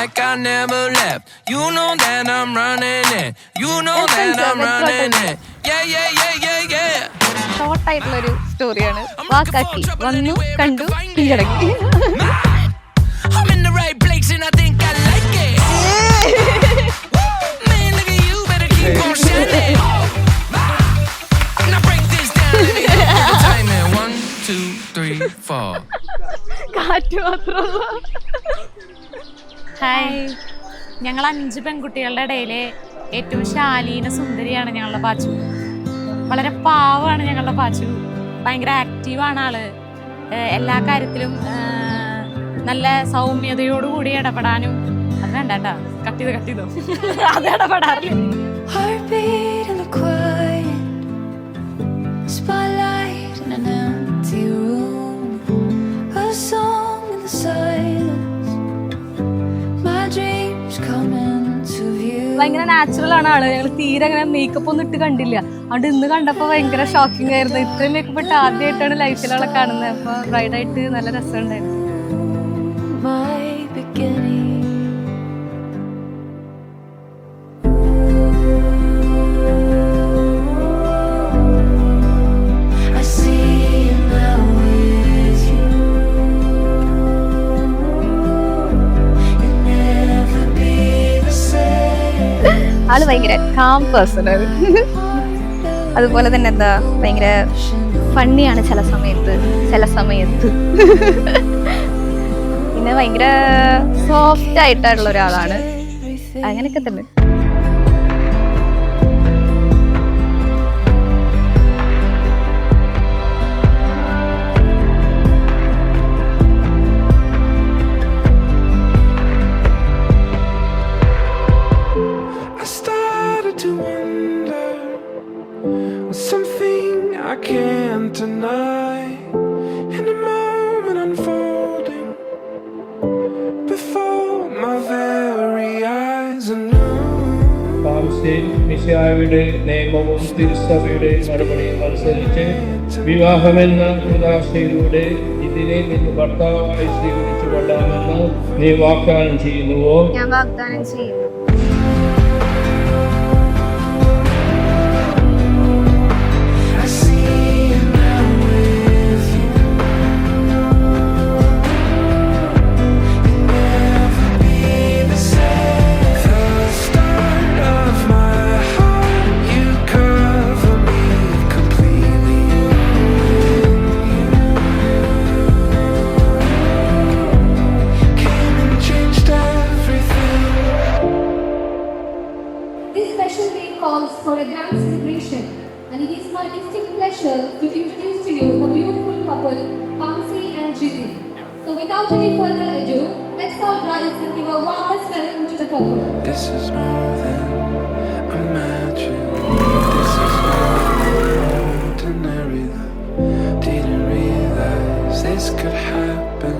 like I never left. You know that I'm running it. You know that I'm running it. Yeah, yeah, yeah, yeah, yeah. ഷോർട്ടായിട്ടുള്ളൊരു സ്റ്റോറിയാണ്. വാക്കാക്കി വന്നു കണ്ടു കീഴടക്കി. I'm in the right place and I think I like it. Man, look at you, better keep on shining. Now break this down. Timing 1, 2, 3, 4. കാറ്റ് മാത്രമല്ല. Hi, ഞങ്ങൾ 5 പെൺകുട്ടികളുടെ ഇടയിലെ ഏറ്റവും ശാലീന സുന്ദരിയാണ് ഞങ്ങളുടെ പാച്ചു. വളരെ പാവമാണ് ഞങ്ങളുടെ പാച്ചു. ഭയങ്കര ആക്റ്റീവാണ് ആള്. എല്ലാ കാര്യത്തിലും നല്ല സൗമ്യതയോടുകൂടി ഇടപെടാനും. അത് വേണ്ടാ, കട്ട് ചെയ്തോ അത് ഇടപെടാറില്ല. ഭയങ്കര നാച്ചുറൽ ആണ് ആള്. ഞങ്ങൾ തീരെ അങ്ങനെ മേക്കപ്പ് ഒന്നും ഇട്ട് കണ്ടില്ല. അതുകൊണ്ട് ഇന്ന് കണ്ടപ്പോൾ ഭയങ്കര ഷോക്കിംഗ് ആയിരുന്നു. ഇത്രയും മേക്കപ്പ് ഇട്ട് ആദ്യമായിട്ടാണ് ലൈഫിലുള്ള കാണുന്നത്. അപ്പൊ ബ്രൈഡായിട്ട് നല്ല രസമുണ്ടായിരുന്നു. ആള് ഭയങ്കര കാം പേഴ്സൺ ആണ്. അതുപോലെ തന്നെ എന്താ ഭയങ്കര ഫണ്ണിയാണ് ചില സമയത്ത് പിന്നെ ഭയങ്കര സോഫ്റ്റ് ആയിട്ടുള്ള ഒരാളാണ്. അങ്ങനെയൊക്കെ തന്നെ. I can't deny in a moment unfolding before my very eyes anew. മിശിഹായുടെ നിയമവും തിരുസഭയുടെ നടപടിയും അനുസരിച്ച് വിവാഹമെന്ന ഉദാശയിലൂടെ ഇതിനെ നിന്ന് ഭർത്താവായി സ്വീകരിച്ചു കൊള്ളാമെന്ന് നീ വാഗ്ദാനം ചെയ്യുന്നുവോ? ഞാൻ വാഗ്ദാനം ചെയ്യുന്നു. Calls for a grand celebration, and it is my distinct pleasure to introduce to you the beautiful couple, Pamsi and Jiti. So without any further ado, let's all rise and give a warmest welcome to the couple. This is more than imagine. This is ordinary love. Didn't realize this could happen.